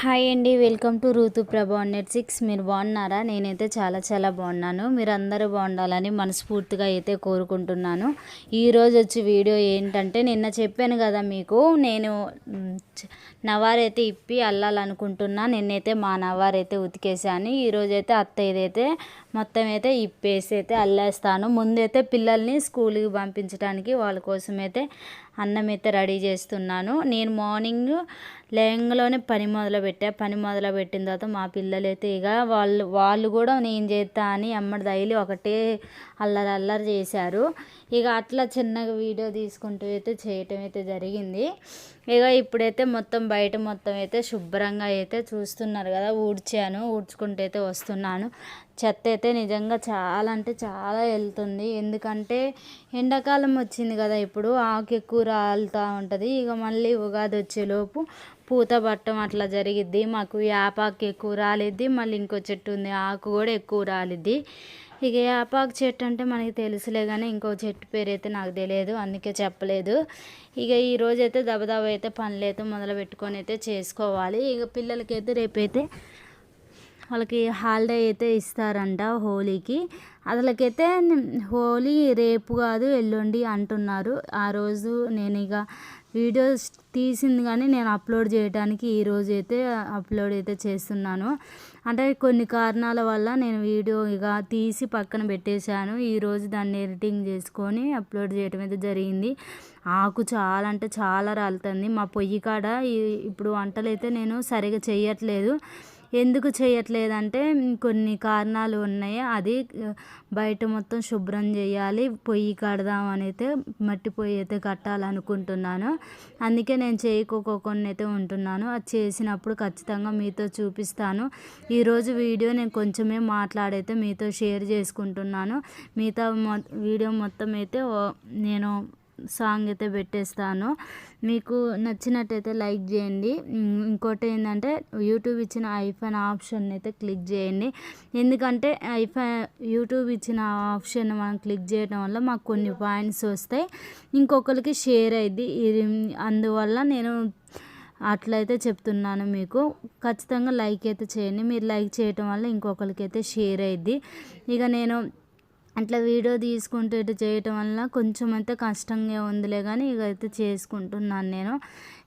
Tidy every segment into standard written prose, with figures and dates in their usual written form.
Hi అండి, welcome to ఋతు ప్రభా నెట్ 6. మీరు బాగున్నారా? నేనైతే చాలా బాగున్నాను. మీరు అందరూ బాగుండాలని మనస్ఫూర్తిగా అయితే కోరుకుంటున్నాను. ఈరోజు వచ్చి వీడియో ఏంటంటే, నిన్న చెప్పాను కదా మీకు, నేను నవారైతే ఇప్పి అల్లాలనుకుంటున్నా. నిన్నైతే మా నవారైతే ఉతికేసాను. ఈరోజైతే అత్త ఇదైతే మొత్తం అయితే ఇప్పేసి అయితే అల్లేస్తాను. ముందైతే పిల్లల్ని స్కూల్కి పంపించడానికి వాళ్ళ కోసం అయితే అన్నం అయితే రెడీ చేస్తున్నాను. నేను మార్నింగ్ లేంగలోనే పని మొదలుపెట్టిన తర్వాత మా పిల్లలైతే ఇక వాళ్ళు కూడా నేను చేస్తా అని అమ్మడి డైలీ ఒకటే అల్లరి చేశారు. ఇక అట్లా చిన్నగా వీడియో తీసుకుంటూ అయితే చేయటం అయితే జరిగింది. ఇక ఇప్పుడైతే బయట మొత్తం అయితే శుభ్రంగా అయితే చూస్తున్నారు కదా, ఊడ్చుకుంటూ అయితే వస్తున్నాను. చెత్త అయితే నిజంగా చాలా అంటే చాలా వెళ్తుంది. ఎందుకంటే ఎండాకాలం వచ్చింది కదా, ఇప్పుడు ఆకు ఎక్కువ రాలుతూ ఉంటుంది. ఇక మళ్ళీ ఉగాది వచ్చేలోపు పూత పట్టం అట్లా జరిగిద్ది. మాకు వేపాకు ఎక్కువ రాలిద్ది, మళ్ళీ ఇంకో చెట్టు ఉంది ఆకు కూడా ఎక్కువ రాలిద్ది. ఇక వేపాకు చెట్టు అంటే మనకి తెలుసులే, కానీ ఇంకో చెట్టు పేరు అయితే నాకు తెలియదు, అందుకే చెప్పలేదు. ఇక ఈరోజైతే దబదబ అయితే పనులు అయితే మొదలు పెట్టుకొని అయితే చేసుకోవాలి. ఇక పిల్లలకైతే రేపైతే వాళ్ళకి హాలిడే అయితే ఇస్తారంట హోలీకి. అసలకైతే హోలీ రేపు కాదు ఎల్లుండి అంటున్నారు. ఆ రోజు నేను ఇక వీడియోస్ తీసింది కానీ నేను అప్లోడ్ చేయడానికి ఈరోజు అయితే అప్లోడ్ అయితే చేస్తున్నాను. అంటే కొన్ని కారణాల వల్ల నేను వీడియో ఇక తీసి పక్కన పెట్టేశాను. ఈరోజు దాన్ని ఎడిటింగ్ చేసుకొని అప్లోడ్ చేయడం అయితే జరిగింది. ఆకు చాలా అంటే చాలా రాలుతుంది మా పొయ్యి కాడ. ఇప్పుడు వంటలు అయితే నేను సరిగా చేయట్లేదు. ఎందుకు చేయట్లేదంటే కొన్ని కారణాలు ఉన్నాయి. అది బయట మొత్తం శుభ్రం చేయాలి, పొయ్యి కడదామని అయితే మట్టి పొయ్యి అయితే కట్టాలనుకుంటున్నాను. అందుకే నేను చేయకోకుండా అయితే ఉంటున్నాను. అది చేసినప్పుడు ఖచ్చితంగా మీతో చూపిస్తాను. ఈరోజు వీడియో నేను కొంచెమే మాట్లాడైతే మీతో షేర్ చేసుకుంటున్నాను. మిగతా వీడియో మొత్తం అయితే నేను సాంగ్ అయితే పెట్టేస్తాను. మీకు నచ్చినట్టయితే లైక్ చేయండి. ఇంకోటి ఏంటంటే, యూట్యూబ్ ఇచ్చిన ఐఫోన్ ఆప్షన్ అయితే క్లిక్ చేయండి. ఎందుకంటే యూట్యూబ్ ఇచ్చిన ఆప్షన్ మనం క్లిక్ చేయడం వల్ల మాకు కొన్ని పాయింట్స్ వస్తాయి, ఇంకొకరికి షేర్ అయ్యిద్ది. అందువల్ల నేను అట్లయితే చెప్తున్నాను మీకు. ఖచ్చితంగా లైక్ అయితే చేయండి. మీరు లైక్ చేయటం వల్ల ఇంకొకరికి అయితే షేర్ అయ్యిద్ది. ఇక నేను అట్లా వీడియో తీసుకుంటూ ఇటు చేయటం వల్ల కొంచెం అయితే కష్టంగా ఉందిలే, కానీ ఇక అయితే చేసుకుంటున్నాను నేను.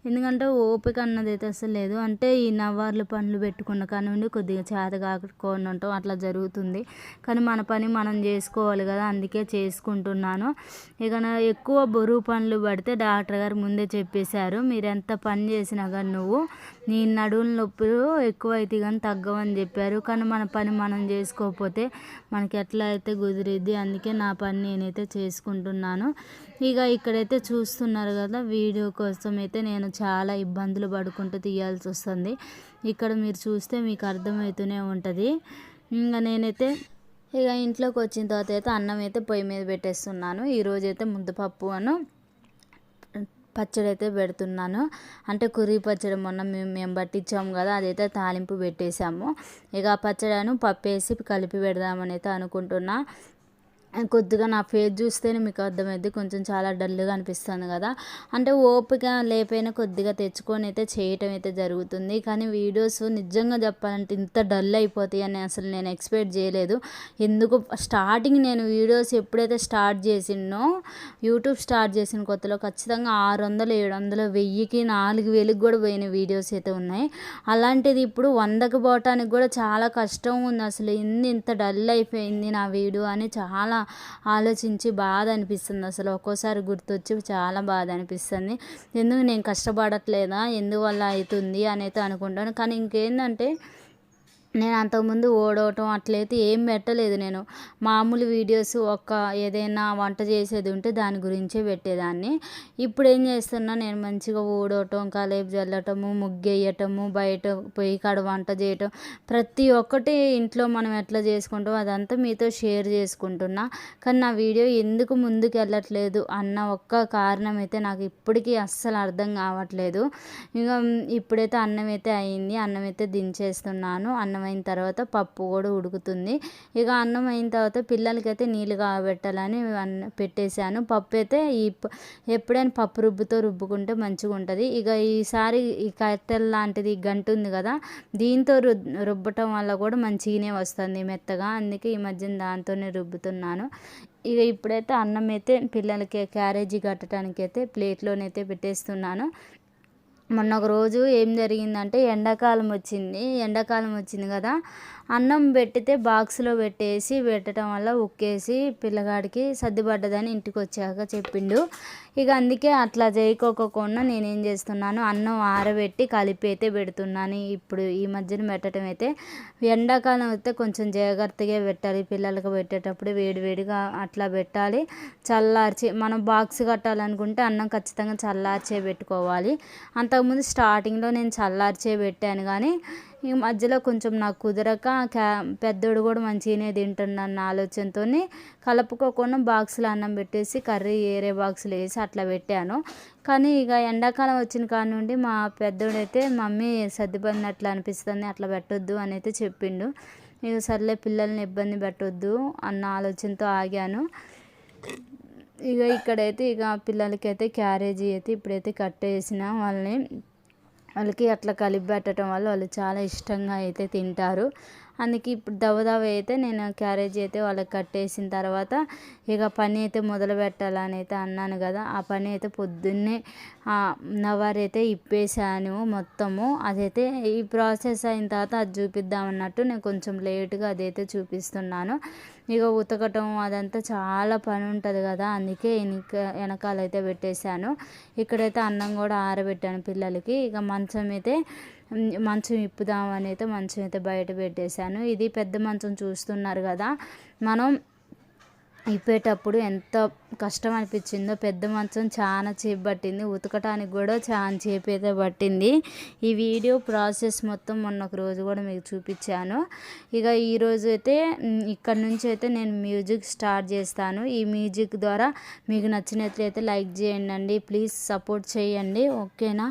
ఎందుకంటే ఓపిక అన్నది అయితే అసలు లేదు. అంటే ఈ నవార్లు పనులు పెట్టుకున్న కానివ్వండి, కొద్దిగా చేత కాకుండా ఉంటాం అట్లా జరుగుతుంది. కానీ మన పని మనం చేసుకోవాలి కదా, అందుకే చేసుకుంటున్నాను. ఇక ఎక్కువ బరువు పనులు పడితే డాక్టర్ గారు ముందే చెప్పేశారు, మీరు ఎంత పని చేసినా కానీ నీ నడువుల నొప్పులు ఎక్కువ అయితే కానీ తగ్గవని చెప్పారు. కానీ మన పని మనం చేసుకోకపోతే మనకి ఎట్లా అయితే కుదిరిద్ది. అందుకే నా పని నేనైతే చేసుకుంటున్నాను. ఇక ఇక్కడైతే చూస్తున్నారు కదా, వీడియో కోసం అయితే నేను చాలా ఇబ్బందులు పడుకుంటూ తీయాల్సి వస్తుంది. ఇక్కడ మీరు చూస్తే మీకు అర్థమవుతూనే ఉంటుంది. ఇంకా నేనైతే ఇక ఇంట్లోకి వచ్చిన తర్వాత అయితే అన్నం అయితే పొయ్యి మీద పెట్టేస్తున్నాను. ఈరోజైతే ముద్దపప్పు పచ్చడి అయితే పెడుతున్నాను. అంటే కుర్రీ పచ్చడి మొన్న మేము పట్టించాము కదా, అదైతే తాలింపు పెట్టేశాము. ఇక పచ్చడిను పప్పు వేసి కలిపి పెడదామని అయితే అనుకుంటున్నా. కొద్దిగా నా ఫేస్ చూస్తేనే మీకు అర్థమైంది, కొంచెం చాలా డల్గా అనిపిస్తుంది కదా. అంటే ఓపిక లేపైనా కొద్దిగా తెచ్చుకొని అయితే చేయటం అయితే జరుగుతుంది. కానీ వీడియోస్ నిజంగా చెప్పాలంటే ఇంత డల్ అయిపోతాయి అని అసలు నేను ఎక్స్పెక్ట్ చేయలేదు. ఎందుకు స్టార్టింగ్ నేను వీడియోస్ ఎప్పుడైతే స్టార్ట్ చేసినో, యూట్యూబ్ స్టార్ట్ చేసిన కొత్తలో ఖచ్చితంగా 600, 700, 1000కి 4000కి కూడా పోయిన వీడియోస్ అయితే ఉన్నాయి. అలాంటిది ఇప్పుడు 100కి పోవటానికి కూడా చాలా కష్టం ఉంది. అసలు ఇంత డల్ అయిపోయింది నా వీడియో అని చాలా ఆలోచించి బాధ అనిపిస్తుంది. అసలు ఒక్కోసారి గుర్తొచ్చి చాలా బాధ అనిపిస్తుంది. ఎందుకు నేను కష్టపడట్లేదా, ఎందువల్ల అవుతుంది అని అయితే అనుకుంటాను. కానీ ఇంకేంటంటే, నేను అంతకుముందు ఓడవటం అట్లయితే ఏం పెట్టలేదు. నేను మామూలు వీడియోస్ ఏదైనా వంట చేసేది ఉంటే దాని గురించే పెట్టేదాన్ని. ఇప్పుడు ఏం చేస్తున్నా, నేను మంచిగా ఓడవటం, కలేపు చల్లటము, ముగ్గేయటము, బయట పొయ్యి కాడ వంట చేయటం, ప్రతి ఒక్కటి ఇంట్లో మనం ఎట్లా చేసుకుంటాం అదంతా మీతో షేర్ చేసుకుంటున్నా. కానీ నా వీడియో ఎందుకు ముందుకు వెళ్ళట్లేదు అన్న ఒక్క కారణం అయితే నాకు ఇప్పటికీ అస్సలు అర్థం కావట్లేదు. ఇక ఇప్పుడైతే అన్నం అయితే అయింది, అన్నం అయితే దించేస్తున్నాను. అన్నం అన్నం అయిన తర్వాత పప్పు కూడా ఉడుకుతుంది. ఇక అన్నం అయిన తర్వాత పిల్లలకైతే నీళ్ళు కాగబెట్టాలని పెట్టేశాను. పప్పు అయితే ఎప్పుడైనా పప్పు రుబ్బుతో రుబ్బుకుంటే మంచిగా ఉంటుంది. ఇక ఈసారి ఈ కట్టెల లాంటిది గంట ఉంది కదా, దీంతో రుబ్బటం వల్ల కూడా మంచిగానే వస్తుంది మెత్తగా. అందుకే ఈ మధ్యన దాంతోనే రుబ్బుతున్నాను. ఇక ఇప్పుడైతే అన్నం అయితే పిల్లలకి క్యారేజీ కట్టడానికి అయితే ప్లేట్లోనైతే పెట్టేస్తున్నాను. మొన్న ఒక రోజు ఏం జరిగిందంటే ఎండాకాలం వచ్చింది కదా, అన్నం పెట్టితే బాక్స్లో పెట్టడం వల్ల ఉక్కేసి పిల్లగాడికి సర్దిపడ్డదని ఇంటికి వచ్చాక చెప్పిండు. ఇక అందుకే అట్లా చేయకోకుండా నేనేం చేస్తున్నాను, అన్నం ఆరబెట్టి కలిపి అయితే పెడుతున్నాను. ఇప్పుడు ఈ మధ్యన పెట్టడం అయితే ఎండాకాలం అయితే కొంచెం జాగ్రత్తగా పెట్టాలి. పిల్లలకు పెట్టేటప్పుడు వేడివేడిగా అట్లా పెట్టాలి. చల్లార్చి మనం బాక్స్ కట్టాలనుకుంటే అన్నం ఖచ్చితంగా చల్లార్చే పెట్టుకోవాలి. అంతకుముందు స్టార్టింగ్లో నేను చల్లార్చే పెట్టాను, కానీ ఈ మధ్యలో కొంచెం నాకు కుదరక పెద్దోడు కూడా మంచిగానే తింటున్నాను ఆలోచనతో కలుపుకోకుండా బాక్సులో అన్నం పెట్టేసి కర్రీ ఏరే బాక్సులు వేసి అట్లా పెట్టాను. కానీ ఇక ఎండాకాలం వచ్చిన కాడ నుండి మా పెద్దోడైతే మమ్మీ సర్దిపడినట్లు అనిపిస్తుంది, అట్లా పెట్టొద్దు అని అయితే చెప్పిండు. ఇక సర్లే పిల్లల్ని ఇబ్బంది పెట్టొద్దు అన్న ఆలోచనతో ఆగాను. ఇక ఇక్కడైతే ఇక పిల్లలకైతే క్యారేజీ అయితే ఇప్పుడైతే కట్టేసిన వాళ్ళకి అట్లా కలిపి పెట్టడం వల్ల వాళ్ళు చాలా ఇష్టంగా అయితే తింటారు. అందుకే ఇప్పుడు దవదవ అయితే నేను క్యారేజీ అయితే వాళ్ళకి కట్టేసిన తర్వాత ఇక పని అయితే మొదలు పెట్టాలని అయితే అన్నాను కదా, ఆ పని అయితే పొద్దున్నే నవారైతే ఇప్పేసాను మొత్తము. అదైతే ఈ ప్రాసెస్ అయిన తర్వాత అది చూపిద్దామన్నట్టు నేను కొంచెం లేటుగా అదైతే చూపిస్తున్నాను. ఇక ఉతకటం అదంతా చాలా పని ఉంటుంది కదా, అందుకే వెనకాలైతే పెట్టేశాను. ఇక్కడైతే అన్నం కూడా ఆరబెట్టాను పిల్లలకి. ఇక మంచం ఇప్పుదామని అయితే మంచం అయితే బయట పెట్టేశాను. ఇది పెద్ద మంచం చూస్తున్నారు కదా, మనం ఇప్పేటప్పుడు ఎంత కష్టం అనిపించిందో. పెద్ద మంచం చాలా సేపు పట్టింది, ఉతకటానికి కూడా చాలా సేపు అయితే పట్టింది. ఈ వీడియో ప్రాసెస్ మొత్తం మొన్న ఒక రోజు కూడా మీకు చూపించాను. ఇక ఈరోజు అయితే ఇక్కడ నుంచి అయితే నేను మ్యూజిక్ స్టార్ట్ చేస్తాను. ఈ మ్యూజిక్ ద్వారా మీకు నచ్చినట్లయితే లైక్ చేయండి, ప్లీజ్ సపోర్ట్ చేయండి, ఓకేనా.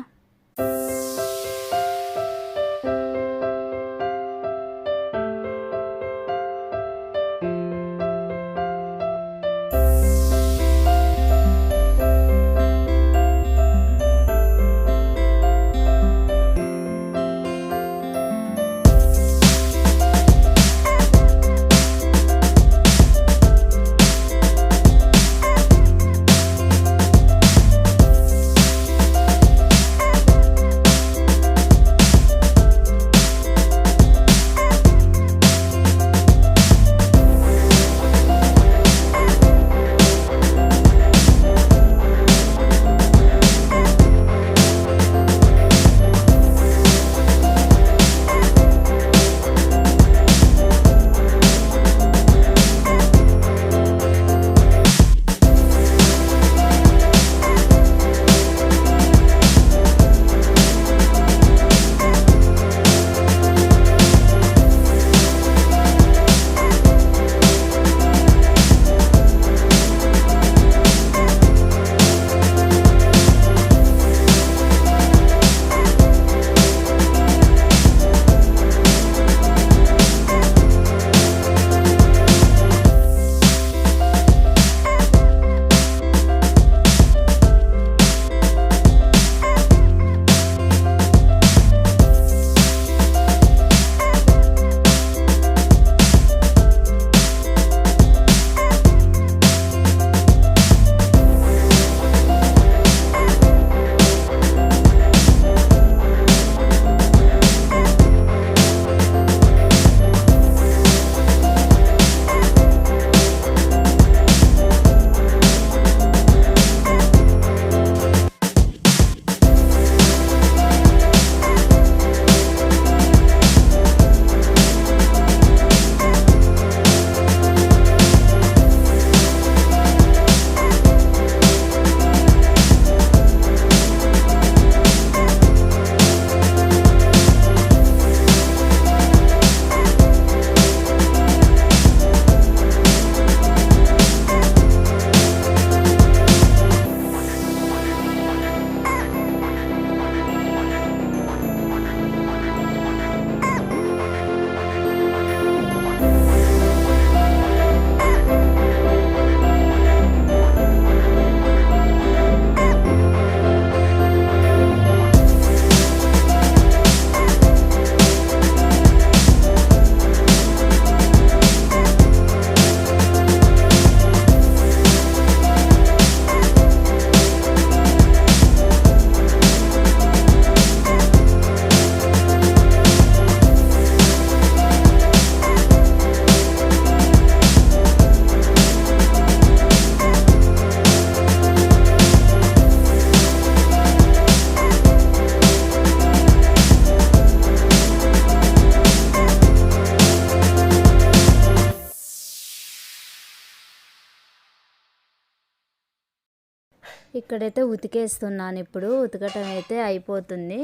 ఇక్కడైతే ఉతికేస్తున్నాను. ఇప్పుడు ఉతకటం అయితే అయిపోతుంది.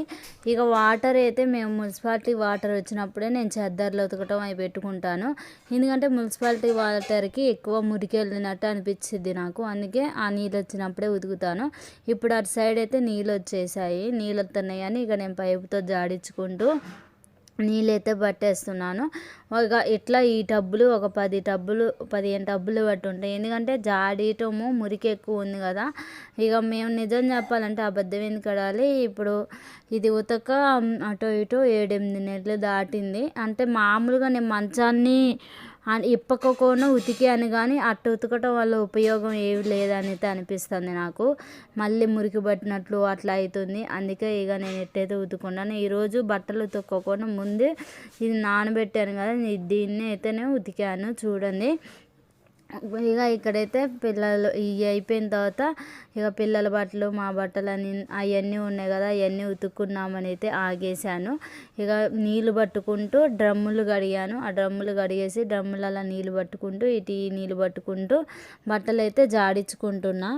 ఇక వాటర్ అయితే మేము మున్సిపాలిటీ వాటర్ వచ్చినప్పుడే నేను చెద్దర్లో ఉతకటం అవి పెట్టుకుంటాను. ఎందుకంటే మున్సిపాలిటీ వాటర్కి ఎక్కువ మురికి వెళ్ళినట్టు అనిపించింది నాకు. అందుకే ఆ నీళ్ళు వచ్చినప్పుడే ఉతుకుతాను. ఇప్పుడు అటు సైడ్ అయితే నీళ్ళు వచ్చేసాయి. నీళ్ళు వస్తున్నాయి అని ఇక నేను పైపుతో జాడించుకుంటూ నీళ్ళైతే పట్టేస్తున్నాను. ఇక ఇట్లా ఈ టబ్బులు ఒక 15 టబ్బులు పట్టి ఉంటాయి. ఎందుకంటే జాడీయటము మురికి ఎక్కువ ఉంది కదా. ఇక మేము నిజం చెప్పాలంటే అబద్ధం ఎందుకు కడాలి. ఇప్పుడు ఇది ఉతక అటో ఇటో 7-8 నెలలు దాటింది. అంటే మామూలుగా నేను మంచాన్ని ఇప్పకపోను ఉతికాను కానీ అట్టు ఉతకటం వల్ల ఉపయోగం ఏమి లేదని అయితే అనిపిస్తుంది నాకు. మళ్ళీ మురికి పట్టినట్లు అట్లా అవుతుంది. అందుకే ఇక నేను ఎట్టయితే ఉతుకున్నాను. ఈరోజు బట్టలు ఉతుక్కోకుండా ముందే ఇది నానబెట్టాను కదా, దీన్ని అయితేనే ఉతికాను చూడండి. ఇక ఇక్కడైతే పిల్లలు ఇవి అయిపోయిన తర్వాత ఇక పిల్లల బట్టలు మా బట్టలు అని అవన్నీ ఉన్నాయి కదా, అవన్నీ ఉతుక్కున్నామని అయితే ఆగేసాను. ఇక నీళ్ళు పట్టుకుంటూ డ్రమ్ములు కడిగాను. ఆ డ్రమ్ములు కడిగేసి డ్రమ్ములలో నీళ్ళు పట్టుకుంటూ ఇటు నీళ్ళు పట్టుకుంటూ బట్టలు అయితే జాడించుకుంటున్నా.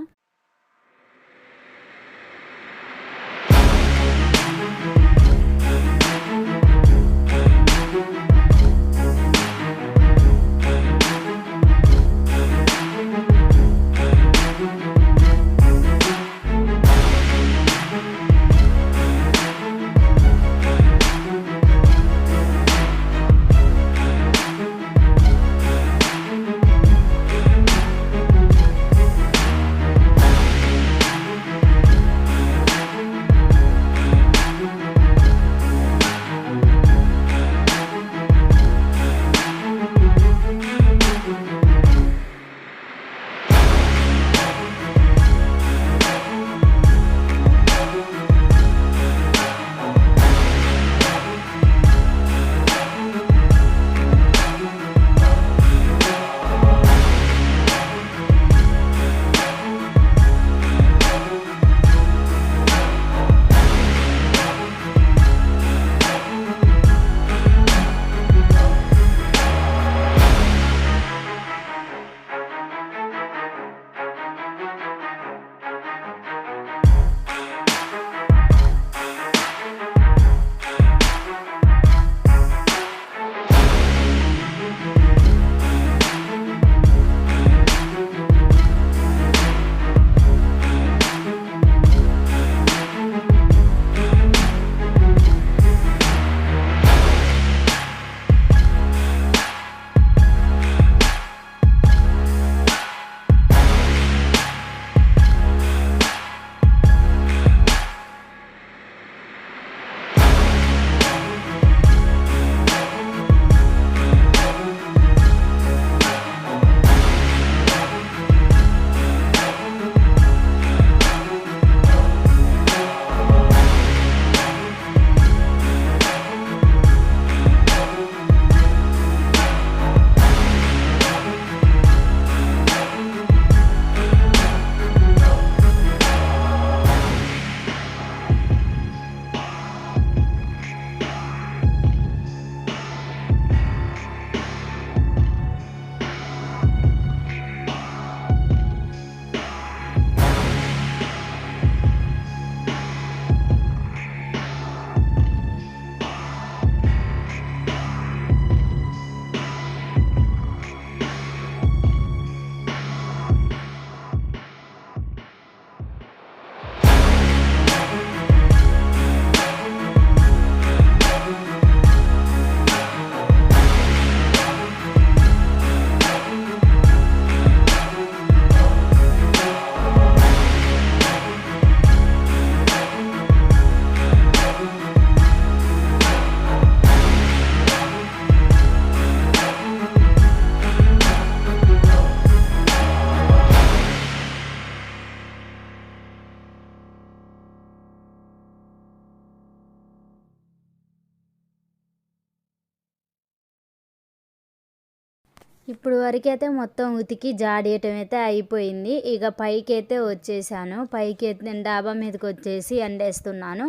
ఇప్పుడు వరకైతే మొత్తం ఉతికి జాడేయటం అయితే అయిపోయింది. ఇక పైకి అయితే వచ్చేసాను. పైకి అయితే నేను డాబా మీదకి వచ్చేసి ఎండేస్తున్నాను.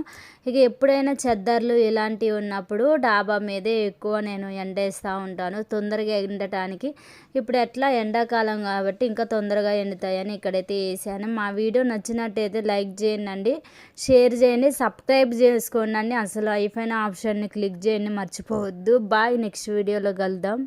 ఇక ఎప్పుడైనా చెద్దర్లు ఇలాంటివి ఉన్నప్పుడు డాబా మీదే ఎక్కువ నేను ఎండేస్తూ ఉంటాను, తొందరగా ఎండటానికి. ఇప్పుడు ఎట్లా ఎండాకాలం కాబట్టి ఇంకా తొందరగా ఎండుతాయని ఇక్కడైతే వేసాను. మా వీడియో నచ్చినట్టయితే లైక్ చేయండి, షేర్ చేయండి, సబ్స్క్రైబ్ చేసుకోండి. అసలు ఐఫైన్ ఆప్షన్ని క్లిక్ చేయండి మర్చిపోవద్దు. బాయ్, నెక్స్ట్ వీడియోలో కలుద్దాం.